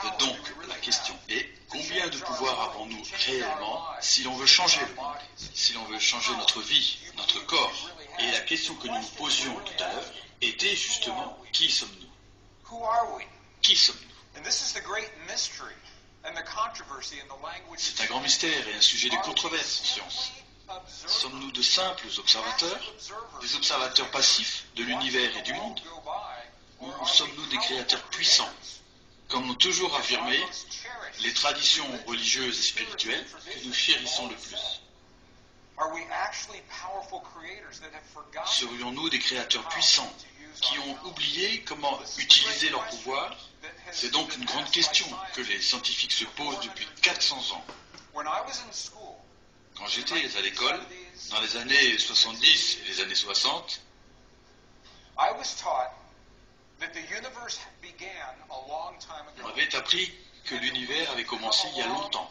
Et donc, la question est, combien de pouvoir avons-nous réellement si l'on veut changer le monde, si l'on veut changer notre vie, notre corps? Et la question que nous nous posions tout à l'heure était justement, qui sommes-nous? Qui sommes-nous? C'est un grand mystère et un sujet de controverse en science. Sommes-nous de simples observateurs, des observateurs passifs de l'univers et du monde? Ou sommes-nous des créateurs puissants? Comme l'ont toujours affirmé les traditions religieuses et spirituelles que nous chérissons le plus. Serions-nous des créateurs puissants qui ont oublié comment utiliser leur pouvoir? C'est donc une grande question que les scientifiques se posent depuis 400 ans. Quand j'étais à l'école, dans les années 70 et les années 60, on m'avait appris que l'univers avait commencé il y a longtemps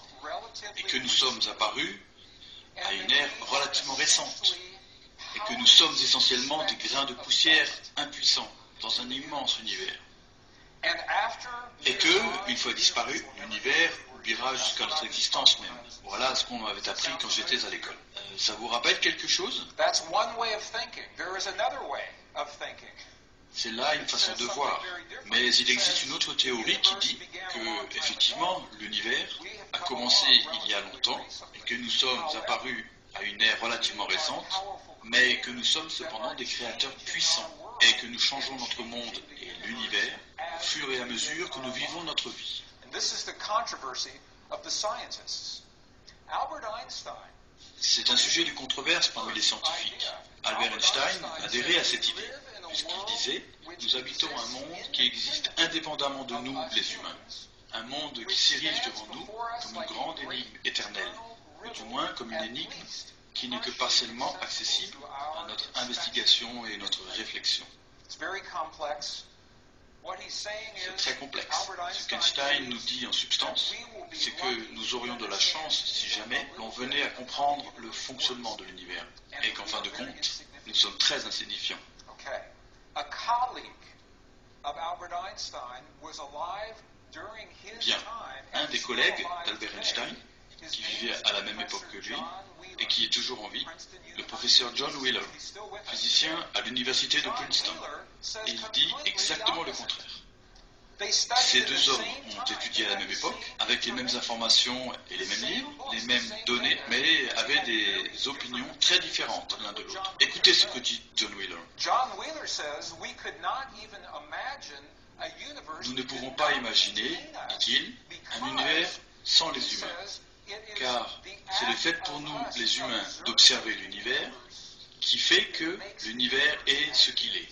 et que nous sommes apparus à une ère relativement récente et que nous sommes essentiellement des grains de poussière impuissants dans un immense univers. Et que, une fois disparu, l'univers oubliera jusqu'à notre existence même. Voilà ce qu'on m'avait appris quand j'étais à l'école. Ça vous rappelle quelque chose? C'est là une façon de voir. Mais il existe une autre théorie qui dit que, effectivement, l'univers a commencé il y a longtemps et que nous sommes apparus à une ère relativement récente, mais que nous sommes cependant des créateurs puissants et que nous changeons notre monde et l'univers au fur et à mesure que nous vivons notre vie. C'est un sujet de controverse parmi les scientifiques. Albert Einstein adhérait à cette idée, puisqu'il disait « Nous habitons un monde qui existe indépendamment de nous, les humains. Un monde qui s'érige devant nous comme une grande énigme éternelle, ou du moins comme une énigme qui n'est que partiellement accessible à notre investigation et notre réflexion. » C'est très complexe. Ce qu'Einstein nous dit en substance, c'est que nous aurions de la chance si jamais l'on venait à comprendre le fonctionnement de l'univers, et qu'en fin de compte, nous sommes très insignifiants. Bien, un des collègues d'Albert Einstein, qui vivait à la même époque que lui, et qui est toujours en vie, le professeur John Wheeler, physicien à l'université de Princeton. Et il dit exactement le contraire. Ces deux hommes ont étudié à la même époque, avec les mêmes informations et les mêmes livres, les mêmes données, mais avaient des opinions très différentes l'un de l'autre. Écoutez ce que dit John Wheeler. Nous ne pouvons pas imaginer, dit-il, un univers sans les humains, car c'est le fait pour nous, les humains, d'observer l'univers qui fait que l'univers est ce qu'il est.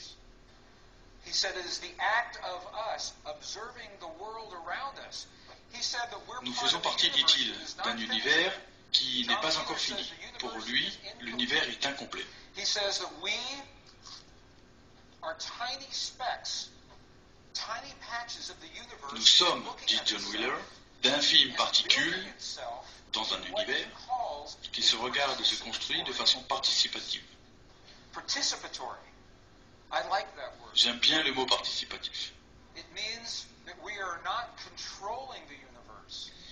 Nous faisons partie, dit-il, d'un univers qui n'est pas encore fini. Pour lui, l'univers est incomplet. Nous sommes, dit John Wheeler, d'infimes particules dans un univers qui se regarde et se construit de façon participative. J'aime bien le mot participatif.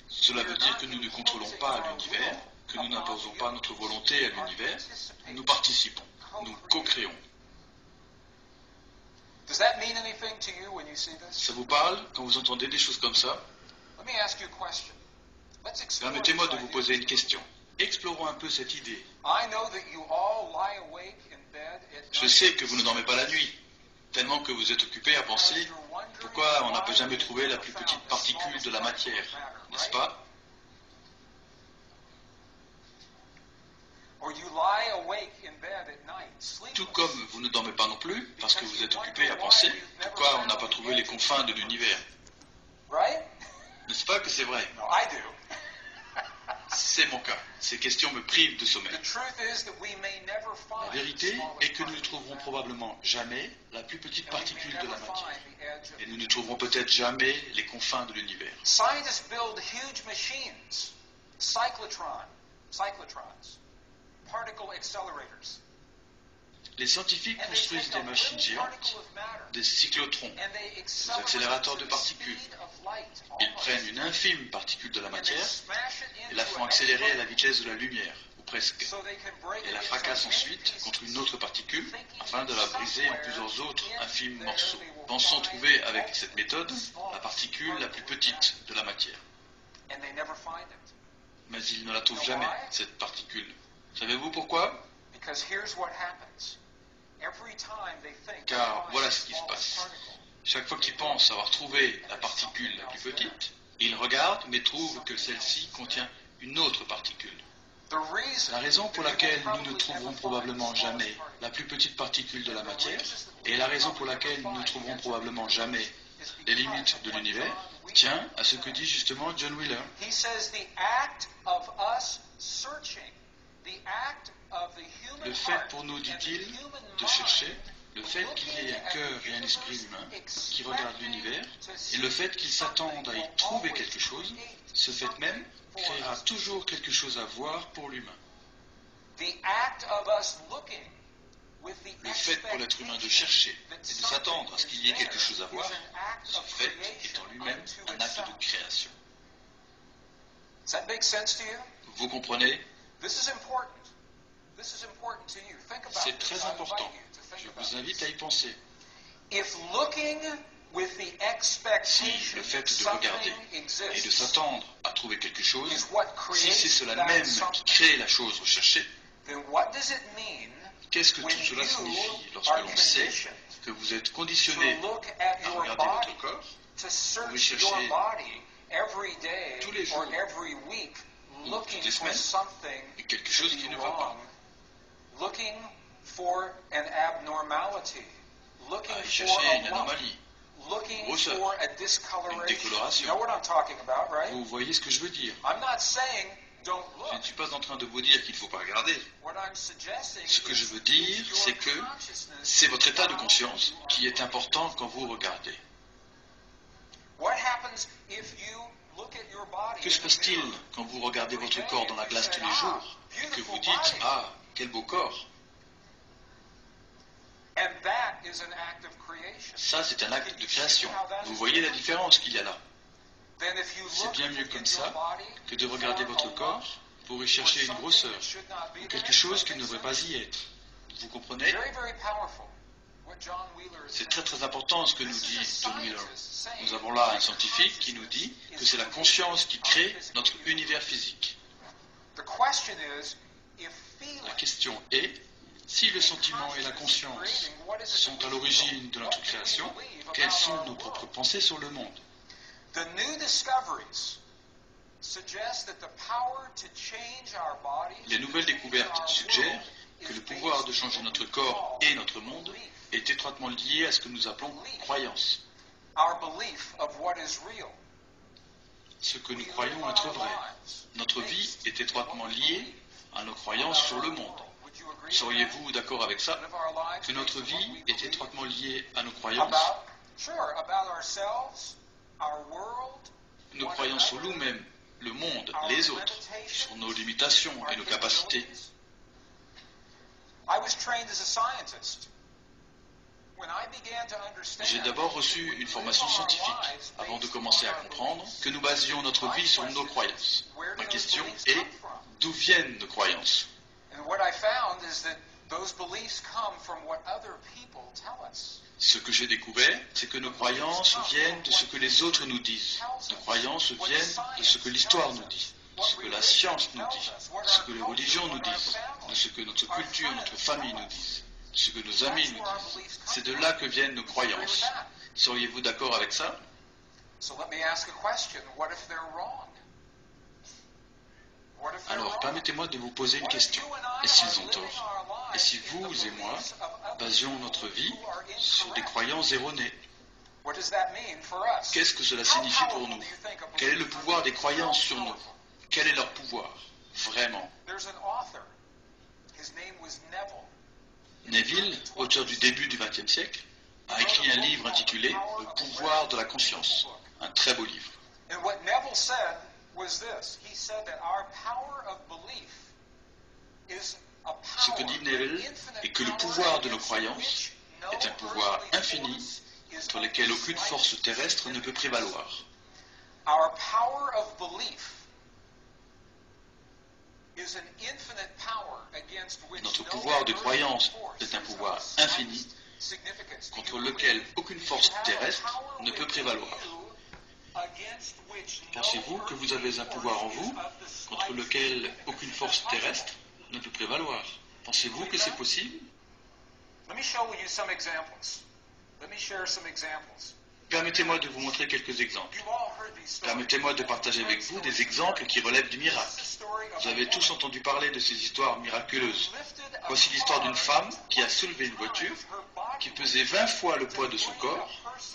Cela veut dire que nous ne contrôlons pas l'univers, que nous n'imposons pas notre volonté à l'univers, nous participons, nous co-créons. Ça vous parle quand vous entendez des choses comme ça? Permettez-moi de vous poser une question. Explorons un peu cette idée. Je sais que vous ne dormez pas la nuit, tellement que vous êtes occupé à penser pourquoi on n'a pas jamais trouvé la plus petite particule de la matière, n'est-ce pas? Tout comme vous ne dormez pas non plus, parce que vous êtes occupé à penser pourquoi on n'a pas trouvé les confins de l'univers. N'est-ce pas que c'est vrai? C'est mon cas. Ces questions me privent de sommeil. La vérité est que nous ne trouverons probablement jamais la plus petite particule de la matière. Et nous ne trouverons peut-être jamais les confins de l'univers. Les scientifiques construisent des machines géantes, des cyclotrons, des accélérateurs de particules. Ils prennent une infime particule de la matière et la font accélérer à la vitesse de la lumière, ou presque, et la fracassent ensuite contre une autre particule afin de la briser en plusieurs autres infimes morceaux, pensant trouver avec cette méthode la particule la plus petite de la matière. Mais ils ne la trouvent jamais, cette particule. Savez-vous pourquoi? Car voilà ce qui se passe. Chaque fois qu'ils pensent avoir trouvé la particule la plus petite, ils regardent mais trouvent que celle-ci contient une autre particule. La raison pour laquelle nous ne trouverons probablement jamais la plus petite particule de la matière, et la raison pour laquelle nous ne trouverons probablement jamais les limites de l'univers, tient à ce que dit justement John Wheeler. Le fait pour nous, dit-il, de chercher, le fait qu'il y ait un cœur et un esprit humain qui regardent l'univers, et le fait qu'ils s'attendent à y trouver quelque chose, ce fait même créera toujours quelque chose à voir pour l'humain. Le fait pour l'être humain de chercher et de s'attendre à ce qu'il y ait quelque chose à voir, ce fait est en lui-même un acte de création. Vous comprenez? C'est très important. Je vous invite à y penser. Si le fait de regarder et de s'attendre à trouver quelque chose, si c'est cela même qui crée la chose recherchée, qu'est-ce que tout cela signifie lorsque l'on sait que vous êtes conditionné à regarder votre corps, vous recherchez tous les jours ou toutes les semaines et quelque chose qui ne va pas, à y chercher une anomalie, une grosseur, une décoloration. Vous voyez ce que je veux dire? Je ne suis pas en train de vous dire qu'il ne faut pas regarder. Ce que je veux dire, c'est que c'est votre état de conscience qui est important quand vous regardez. Que se passe-t-il quand vous regardez votre corps dans la glace tous les jours et que vous dites « Ah, quel beau corps !» Ça, c'est un acte de création. Vous voyez la différence qu'il y a là? C'est bien mieux comme ça que de regarder votre corps pour y chercher une grosseur ou quelque chose qui ne devrait pas y être. Vous comprenez? C'est très très important ce que nous dit John Wheeler. Nous avons là un scientifique qui nous dit que c'est la conscience qui crée notre univers physique. La question est, si le sentiment et la conscience sont à l'origine de notre création, quelles sont nos propres pensées sur le monde? Les nouvelles découvertes suggèrent que le pouvoir de changer notre corps et notre monde est étroitement lié à ce que nous appelons croyance. Ce que nous croyons être vrai. Notre vie est étroitement liée à nos croyances sur le monde. Seriez-vous d'accord avec ça? Que notre vie est étroitement liée à nos croyances? Nos croyances sur nous-mêmes, le monde, les autres, sur nos limitations et nos capacités. J'ai d'abord reçu une formation scientifique avant de commencer à comprendre que nous basions notre vie sur nos croyances. Ma question est, d'où viennent nos croyances? Ce que j'ai découvert, c'est que nos croyances viennent de ce que les autres nous disent. Nos croyances viennent de ce que l'histoire nous dit, de ce que la science nous dit, de ce que les religions nous disent, de ce que notre culture, notre famille nous disent, de ce que nos amis nous disent. C'est de là que viennent nos croyances. Seriez-vous d'accord avec ça? Alors, permettez-moi de vous poser une question. Et s'ils ont tort? Et si vous et moi basions notre vie sur des croyances erronées? Qu'est-ce que cela signifie pour nous? Quel est le pouvoir des croyances sur nous? Quel est leur pouvoir? Vraiment. Neville, auteur du début du XXe siècle, a écrit un livre intitulé « Le pouvoir de la conscience », un très beau livre. Ce que dit personnel et que le pouvoir de nos croyances est un pouvoir infini contre lequel aucune force terrestre ne peut prévaloir. Notre pouvoir de croyance est un pouvoir infini contre lequel aucune force terrestre ne peut prévaloir. Pensez-vous que vous avez un pouvoir en vous contre lequel aucune force terrestre ne peut prévaloir? Pensez-vous que c'est possible? Permettez-moi de vous montrer quelques exemples. Permettez-moi de partager avec vous des exemples qui relèvent du miracle. Vous avez tous entendu parler de ces histoires miraculeuses. Voici l'histoire d'une femme qui a soulevé une voiture qui pesait 20 fois le poids de son corps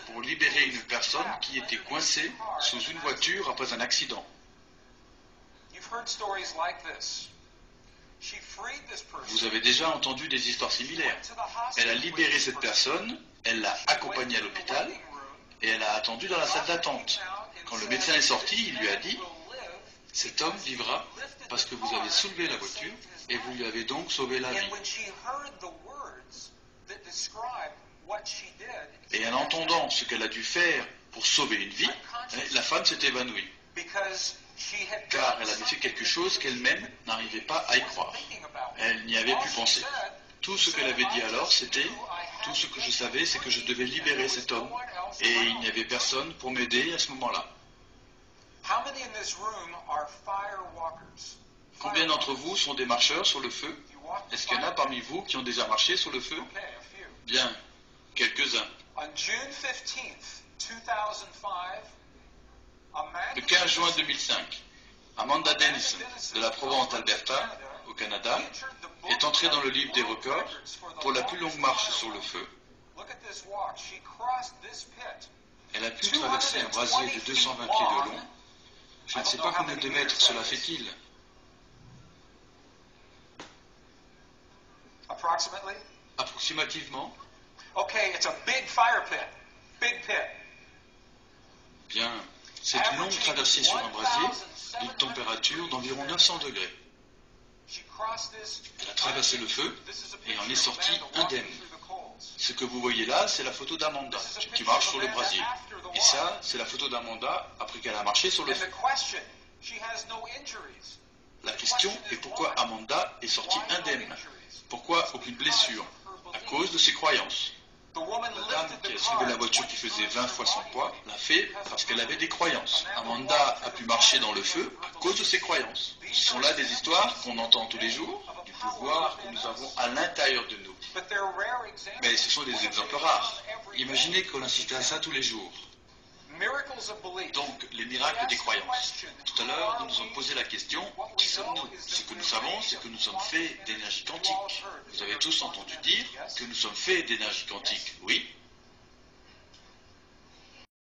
pour libérer une personne qui était coincée sous une voiture après un accident. Vous avez déjà entendu des histoires similaires. Elle a libéré cette personne, elle l'a accompagnée à l'hôpital et elle a attendu dans la salle d'attente. Quand le médecin est sorti, il lui a dit « Cet homme vivra parce que vous avez soulevé la voiture et vous lui avez donc sauvé la vie. » Et en entendant ce qu'elle a dû faire pour sauver une vie, la femme s'est évanouie. Car elle avait fait quelque chose qu'elle-même n'arrivait pas à y croire. Elle n'y avait plus pensé. Tout ce qu'elle avait dit alors, c'était « Tout ce que je savais, c'est que je devais libérer cet homme. » Et il n'y avait personne pour m'aider à ce moment-là. Combien d'entre vous sont des marcheurs sur le feu? Est-ce qu'il y en a parmi vous qui ont déjà marché sur le feu? Bien, quelques-uns. Le 15 juin 2005, Amanda Dennison, de la Provence d'Alberta, au Canada, est entrée dans le livre des records pour la plus longue marche sur le feu. Elle a pu traverser un brasier de 220 pieds de long. Je ne sais pas combien de mètres cela fait-il. Approximativement. Bien, c'est une longue traversée sur un brasier d'une température d'environ 900 degrés. Elle a traversé le feu et en est sortie indemne. Ce que vous voyez là, c'est la photo d'Amanda qui marche sur le brasier. Et ça, c'est la photo d'Amanda après qu'elle a marché sur le feu. La question est pourquoi Amanda est sortie indemne? Pourquoi aucune blessure? À cause de ses croyances. La dame qui a soulevé la voiture qui faisait 20 fois son poids l'a fait parce qu'elle avait des croyances. Amanda a pu marcher dans le feu à cause de ses croyances. Ce sont là des histoires qu'on entend tous les jours, du pouvoir que nous avons à l'intérieur de nous. Mais ce sont des exemples rares. Imaginez qu'on assiste à ça tous les jours. Donc, les miracles des croyances. Tout à l'heure, nous nous sommes posé la question, qui sommes-nous? Ce que nous savons, c'est que nous sommes faits d'énergie quantique. Vous avez tous entendu dire que nous sommes faits d'énergie quantique, oui?